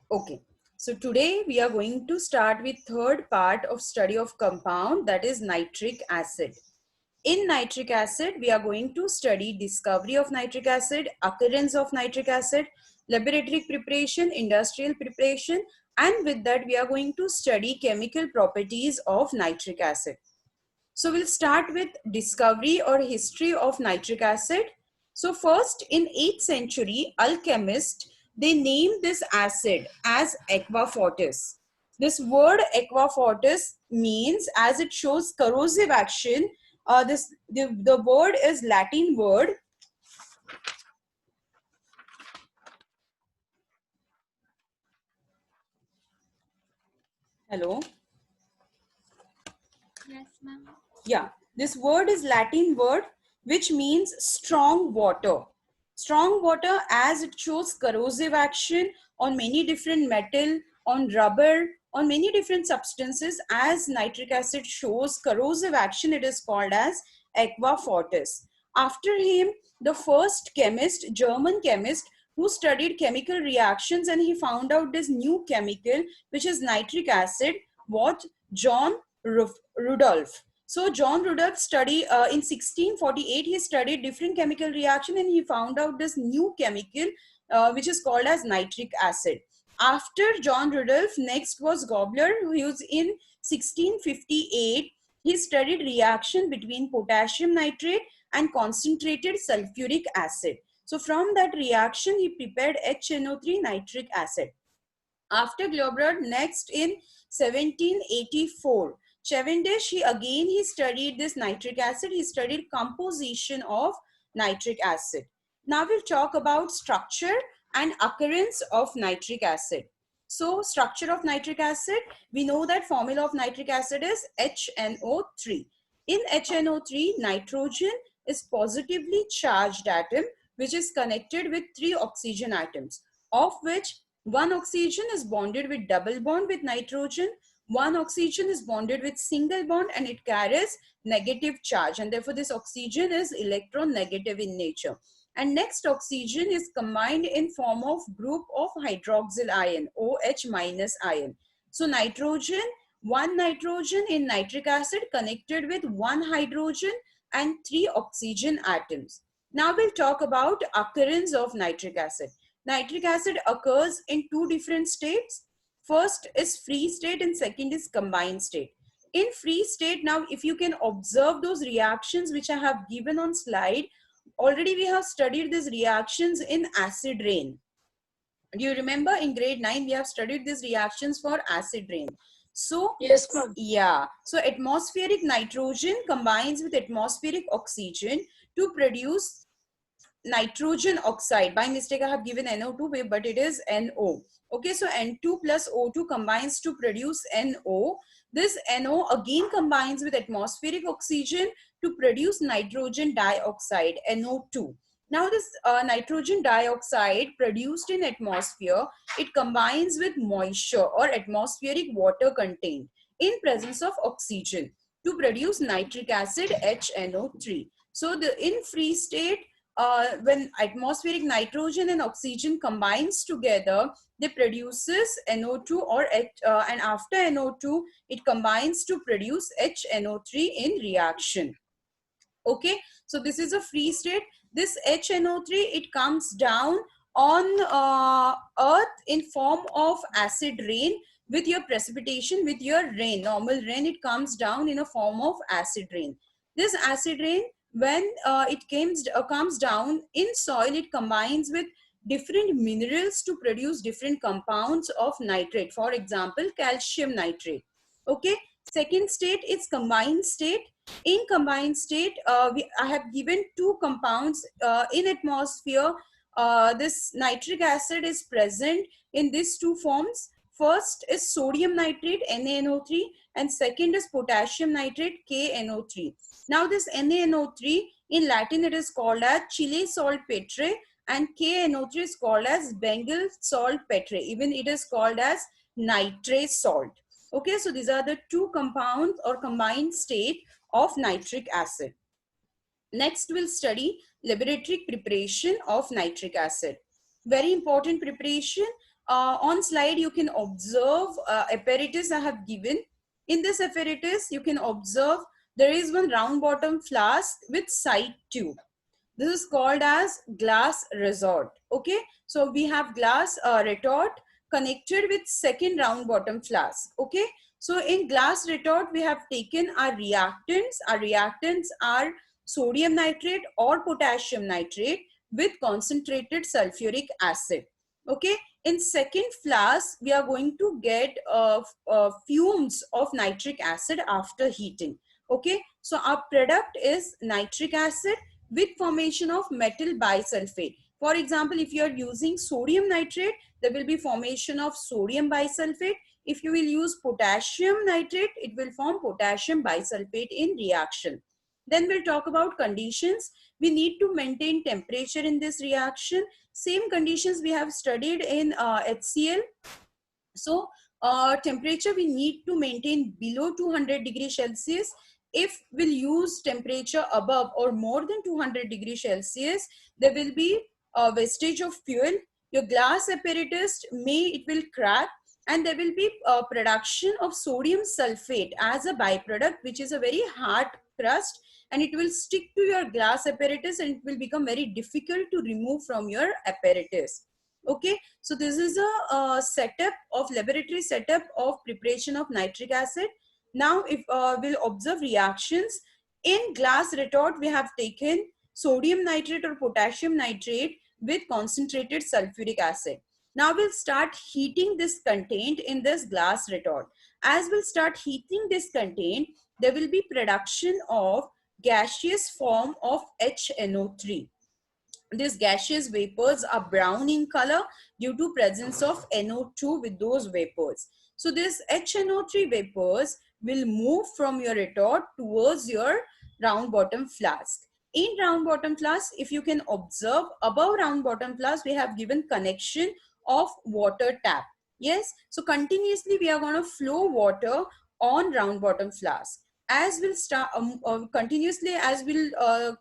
Okay, so today we are going to start with third part of study of compound, that is nitric acid. In nitric acid, we are going to study discovery of nitric acid, occurrence of nitric acid, laboratory preparation, industrial preparation, and with that we are going to study chemical properties of nitric acid. So we'll start with discovery or history of nitric acid. So first, in 8th century, alchemists, they named this acid as aqua fortis. This word aqua fortis means, as it shows corrosive action, the word is Latin word. Hello. Yes, ma'am. Yeah, this word is Latin word which means strong water. Strong water, as it shows corrosive action on many different metal, on rubber, on many different substances. As nitric acid shows corrosive action, it is called as aqua fortis. After him, the first chemist, German chemist, who studied chemical reactions, and he found out this new chemical which is nitric acid, was John Rudolph. So John Rudolph studied in 1648. He studied different chemical reaction and he found out this new chemical which is called as nitric acid. After John Rudolph, next was Gabler, who was in 1658. He studied reaction between potassium nitrate and concentrated sulfuric acid. So from that reaction, he prepared HNO3 nitric acid. After Glauber, next in 1784, Cavendish, he studied this nitric acid. He studied composition of nitric acid. Now we'll talk about structure and occurrence of nitric acid. So structure of nitric acid, we know that formula of nitric acid is HNO3. In HNO3, nitrogen is positively charged atom which is connected with 3 oxygen atoms, of which one oxygen is bonded with double bond with nitrogen, one oxygen is bonded with single bond, and it carries negative charge, and therefore this oxygen is electron negative in nature. And next oxygen is combined in form of group of hydroxyl ion, OH minus ion. So nitrogen, one nitrogen in nitric acid connected with one hydrogen and 3 oxygen atoms. Now we'll talk about occurrence of nitric acid. Nitric acid occurs in 2 different states. First is free state and second is combined state. In free state, now if you can observe those reactions which I have given on slide, already we have studied these reactions in acid rain. Do you remember in grade 9 we have studied these reactions for acid rain? So Yes, ma'am. yeah, so atmospheric nitrogen combines with atmospheric oxygen to produce nitrogen oxide. By mistake I have given NO2, but it is NO. Okay, so N2 plus O2 combines to produce NO. This NO again combines with atmospheric oxygen to produce nitrogen dioxide, NO2. Now this nitrogen dioxide produced in atmosphere, it combines with moisture or atmospheric water contained in presence of oxygen to produce nitric acid, HNO3. So in free state, when atmospheric nitrogen and oxygen combines together, they produces NO2 and after NO2 it combines to produce HNO3 in reaction. Okay, so this is a free state. This HNO3, it comes down on earth in form of acid rain. With your precipitation, with your rain, normal rain, it comes down in a form of acid rain. This acid rain, when it comes down in soil, it combines with different minerals to produce different compounds of nitrate, for example calcium nitrate. Okay, second state is combined state. In combined state, I have given 2 compounds in atmosphere. This nitric acid is present in these 2 forms. First is sodium nitrate, NaNO3, and second is potassium nitrate, KNO3. Now this NaNO3, in Latin it is called as Chile saltpetre, and KNO3 is called as Bengal saltpetre. Even it is called as nitrate salt. Okay, so these are the 2 compounds or combined state of nitric acid. Next, we'll study laboratory preparation of nitric acid. Very important preparation. On slide, you can observe apparatus I have given. In this apparatus, you can observe there is one round bottom flask with side tube. This is called as glass resort. Okay, so we have glass retort connected with second round bottom flask. Okay, so in glass retort, we have taken our reactants. Our reactants are sodium nitrate or potassium nitrate with concentrated sulfuric acid. Okay, in second flask, we are going to get fumes of nitric acid after heating. Okay, so our product is nitric acid with formation of metal bisulfate. For example, if you are using sodium nitrate, there will be formation of sodium bisulfate. If you will use potassium nitrate, it will form potassium bisulfate in reaction. Then we'll talk about conditions. We need to maintain temperature in this reaction. Same conditions we have studied in HCl. So temperature we need to maintain below 200 degrees Celsius. If we'll use temperature above or more than 200 degrees Celsius, there will be a wastage of fuel. Your glass apparatus it will crack, and there will be production of sodium sulfate as a byproduct, which is a very hard crust, and it will stick to your glass apparatus and it will become very difficult to remove from your apparatus. Okay, so this is a setup of laboratory setup of preparation of nitric acid. Now, if we'll observe reactions in glass retort, we have taken sodium nitrate or potassium nitrate with concentrated sulfuric acid. Now we'll start heating this contained in this glass retort. As we'll start heating this contained, there will be production of gaseous form of HNO3. These gaseous vapors are brown in color due to presence of NO2 with those vapors. So this HNO3 vapors will move from your retort towards your round bottom flask. In round bottom flask, if you can observe, above round bottom flask, we have given connection of water tap. Yes, so continuously we are going to flow water on round bottom flask. As we'll start continuously, as we'll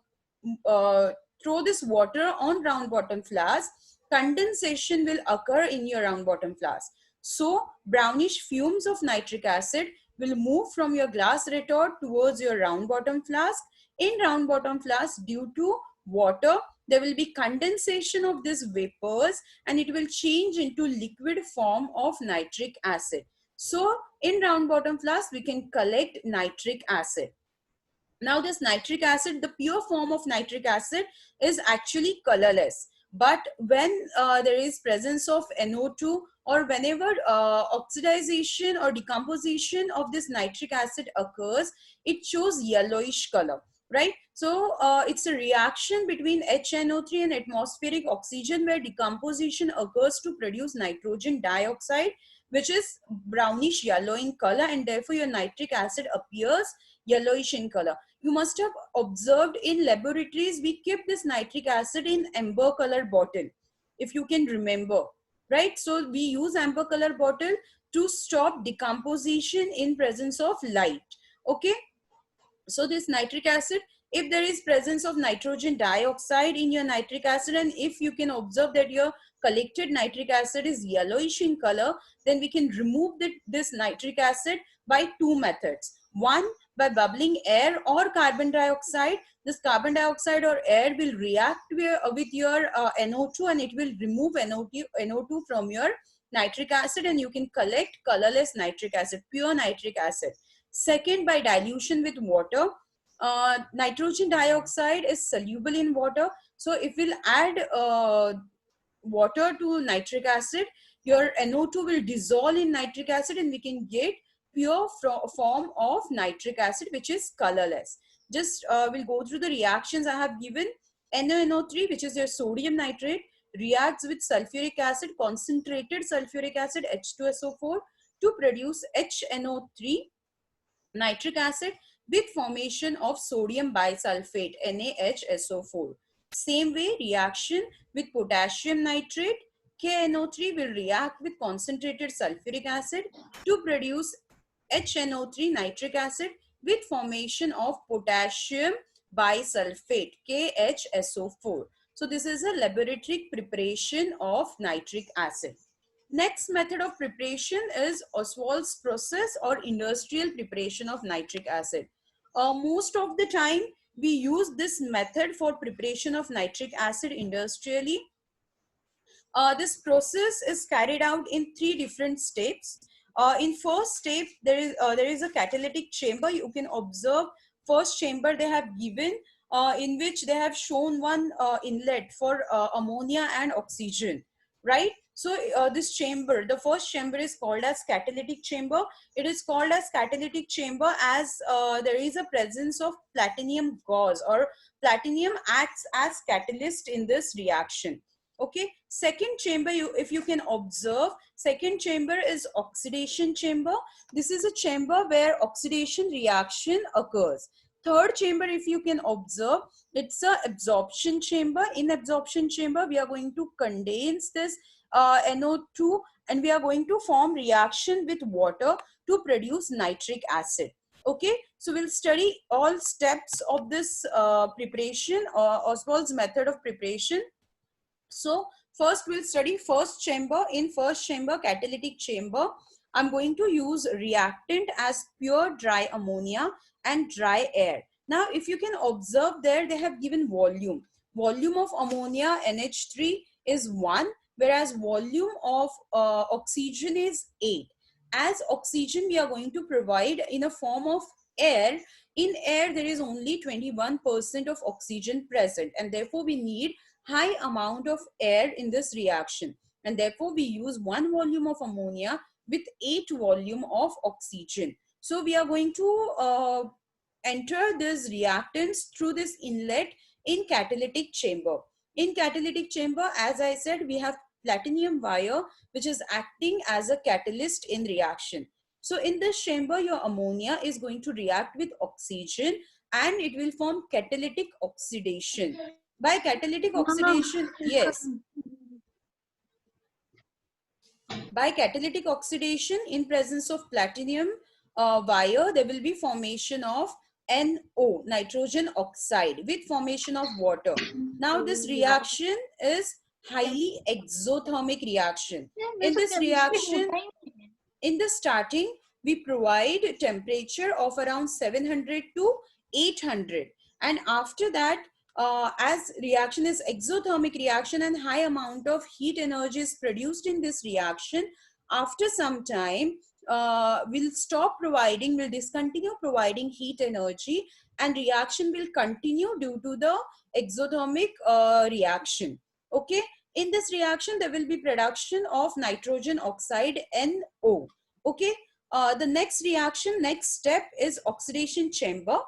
throw this water on round bottom flask, condensation will occur in your round bottom flask. So brownish fumes of nitric acid will move from your glass retort towards your round bottom flask. In round bottom flask, due to water, there will be condensation of these vapors and it will change into liquid form of nitric acid. So in round bottom flask, we can collect nitric acid. Now this nitric acid, the pure form of nitric acid is actually colorless. But when there is presence of NO2 or whenever oxidization or decomposition of this nitric acid occurs, it shows yellowish color, right? So it's a reaction between HNO3 and atmospheric oxygen where decomposition occurs to produce nitrogen dioxide, which is brownish yellow in color, and therefore your nitric acid appears yellowish in color. You must have observed in laboratories, we keep this nitric acid in amber color bottle, if you can remember, right? So we use amber color bottle to stop decomposition in presence of light. Okay, so this nitric acid, if there is presence of nitrogen dioxide in your nitric acid, and if you can observe that your collected nitric acid is yellowish in color, then we can remove this nitric acid by two methods. One, by bubbling air or carbon dioxide. This carbon dioxide or air will react with your NO2 and it will remove NO2 from your nitric acid, and you can collect colorless nitric acid, pure nitric acid. Second, by dilution with water. Nitrogen dioxide is soluble in water. So if we'll add water to nitric acid, your NO2 will dissolve in nitric acid and we can get pure form of nitric acid, which is colorless. Just we'll go through the reactions I have given. NaNO3, which is your sodium nitrate, reacts with sulfuric acid, concentrated sulfuric acid, H2SO4, to produce HNO3, nitric acid, with formation of sodium bisulfate, NaHSO4. Same way, reaction with potassium nitrate, KNO3, will react with concentrated sulfuric acid to produce HNO3 nitric acid with formation of potassium bisulfate, KHSO4. So this is a laboratory preparation of nitric acid. Next method of preparation is Oswalds process or industrial preparation of nitric acid. Most of the time we use this method for preparation of nitric acid industrially. This process is carried out in three different steps. In first step, there is a catalytic chamber. You can observe first chamber they have given, in which they have shown one inlet for ammonia and oxygen, right? So this chamber, the first chamber is called as catalytic chamber. It is called as catalytic chamber as there is a presence of platinum gauze, or platinum acts as catalyst in this reaction. Okay, second chamber, if you can observe, second chamber is oxidation chamber. This is a chamber where oxidation reaction occurs. Third chamber, if you can observe, it's a absorption chamber. In absorption chamber, we are going to condense this NO2, and we are going to form reaction with water to produce nitric acid. Okay, so we'll study all steps of this preparation, Oswald's method of preparation. So first we'll study first chamber. In first chamber, catalytic chamber, I'm going to use reactant as pure dry ammonia and dry air. Now if you can observe there, they have given volume. Volume of ammonia NH3 is 1, whereas volume of oxygen is 8. As oxygen we are going to provide in a form of air. In air there is only 21% of oxygen present, and therefore we need high amount of air in this reaction, and therefore we use 1 volume of ammonia with 8 volume of oxygen. So we are going to enter this reactants through this inlet in catalytic chamber. In catalytic chamber, as I said, we have platinum wire which is acting as a catalyst in reaction. So in this chamber, your ammonia is going to react with oxygen and it will form catalytic oxidation. By catalytic oxidation, yes. By catalytic oxidation, in presence of platinum wire, there will be formation of NO, nitrogen oxide, with formation of water. Now this reaction is highly exothermic reaction. In this reaction, in the starting, we provide temperature of around 700 to 800. And after that, as reaction is exothermic reaction and high amount of heat energy is produced in this reaction, after some time, we'll discontinue providing heat energy, and reaction will continue due to the exothermic reaction. Okay, in this reaction, there will be production of nitrogen oxide NO. Okay, the next reaction, next step is oxidation chamber.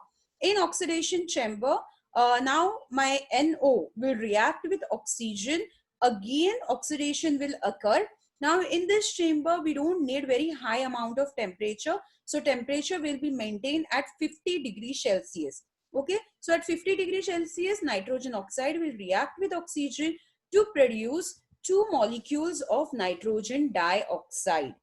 In oxidation chamber, now my NO will react with oxygen. Again, oxidation will occur. Now in this chamber, we don't need very high amount of temperature. So temperature will be maintained at 50 degrees Celsius. Okay, so at 50 degrees Celsius, nitrogen oxide will react with oxygen to produce 2 molecules of nitrogen dioxide.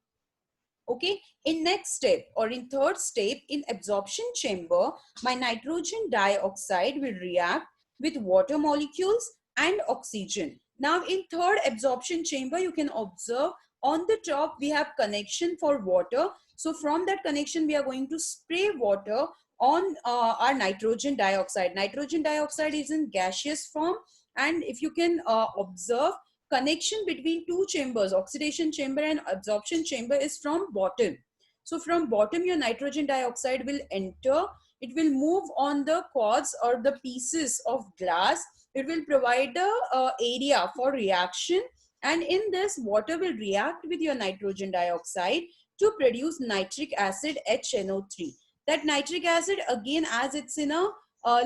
Okay, in next step or in third step, in absorption chamber, my nitrogen dioxide will react with water molecules and oxygen. Now in third absorption chamber, you can observe on the top we have connection for water. So from that connection, we are going to spray water on our nitrogen dioxide. Nitrogen dioxide is in gaseous form, and if you can observe, connection between two chambers, oxidation chamber and absorption chamber, is from bottom. So from bottom, your nitrogen dioxide will enter. It will move on the cords or the pieces of glass. It will provide the area for reaction, and in this, water will react with your nitrogen dioxide to produce nitric acid HNO3. That nitric acid, again, as it's in a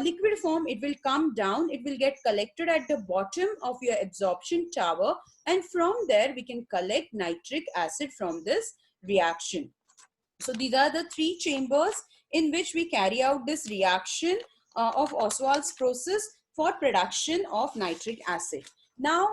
liquid form, it will come down, it will get collected at the bottom of your absorption tower, and from there we can collect nitric acid from this reaction. So these are the 3 chambers in which we carry out this reaction of Oswalds process for production of nitric acid. Now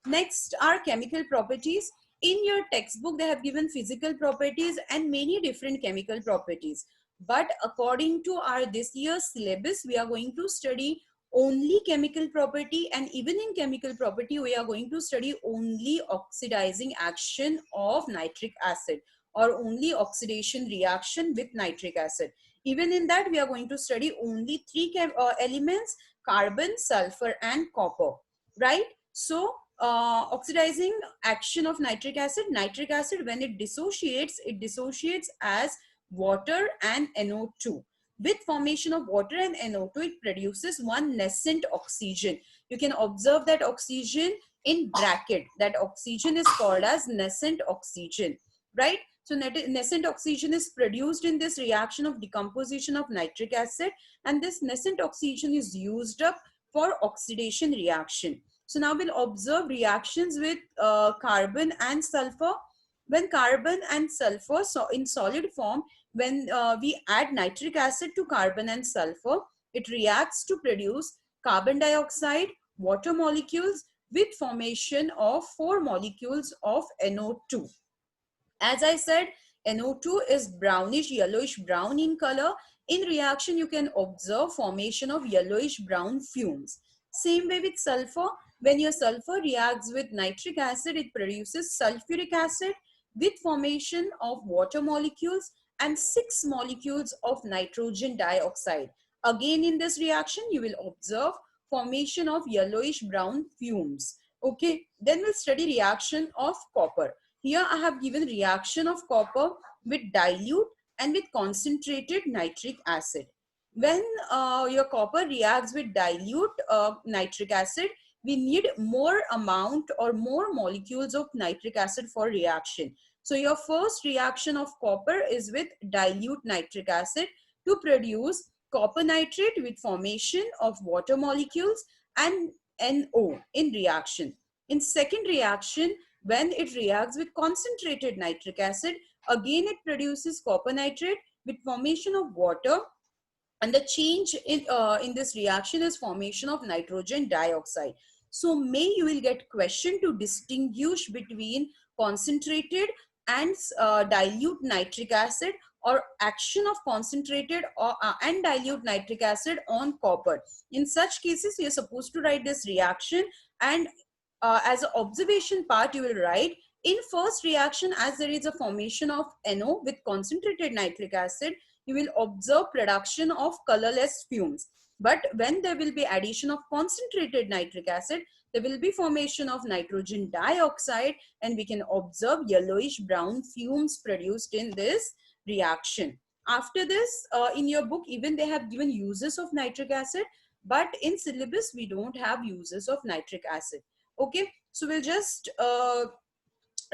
next are chemical properties. In your textbook, they have given physical properties and many different chemical properties. But according to our this year's syllabus, we are going to study only chemical property, and even in chemical property we are going to study only oxidizing action of nitric acid or only oxidation reaction with nitric acid. Even in that we are going to study only three elements: carbon, sulfur and copper, right? So oxidizing action of nitric acid when it dissociates as water and NO2. With formation of water and NO2, it produces one nascent oxygen. You can observe that oxygen in bracket. That oxygen is called as nascent oxygen, right? So nascent oxygen is produced in this reaction of decomposition of nitric acid, and this nascent oxygen is used up for oxidation reaction. So now we'll observe reactions with carbon and sulfur. When carbon and sulfur, so in solid form, when we add nitric acid to carbon and sulfur, it reacts to produce carbon dioxide, water molecules with formation of 4 molecules of NO2. As I said, NO2 is brownish, yellowish brown in color. In reaction, you can observe formation of yellowish brown fumes. Same way with sulfur. When your sulfur reacts with nitric acid, it produces sulfuric acid with formation of water molecules and 6 molecules of nitrogen dioxide. Again, in this reaction, you will observe formation of yellowish brown fumes. Okay, then we'll study reaction of copper. Here I have given reaction of copper with dilute and with concentrated nitric acid. When your copper reacts with dilute nitric acid, we need more amount or more molecules of nitric acid for reaction. So your first reaction of copper is with dilute nitric acid to produce copper nitrate with formation of water molecules and NO in reaction. In second reaction, when it reacts with concentrated nitric acid, again it produces copper nitrate with formation of water, and the change in this reaction is formation of nitrogen dioxide. So may you will get question to distinguish between concentrated and dilute nitric acid, or action of concentrated and dilute nitric acid on copper. In such cases you are supposed to write this reaction, and as an observation part you will write, in first reaction, as there is a formation of NO with concentrated nitric acid, you will observe production of colorless fumes. But when there will be addition of concentrated nitric acid, there will be formation of nitrogen dioxide, and we can observe yellowish brown fumes produced in this reaction. After this, in your book, even they have given uses of nitric acid, but in syllabus, we don't have uses of nitric acid. Okay, so we'll just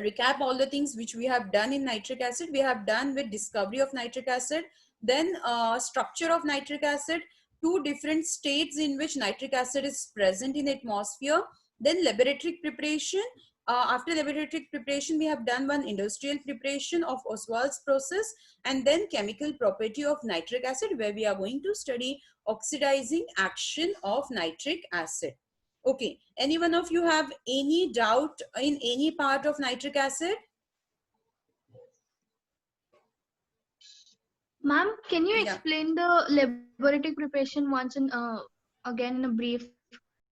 recap all the things which we have done in nitric acid. We have done with discovery of nitric acid, then structure of nitric acid, two different states in which nitric acid is present in atmosphere, then laboratory preparation. After laboratory preparation, we have done one industrial preparation of Oswalds process, and then chemical property of nitric acid, where we are going to study oxidizing action of nitric acid. Okay, any one of you have any doubt in any part of nitric acid? Ma'am, can you Yeah. explain the laboratory preparation once in again in a brief?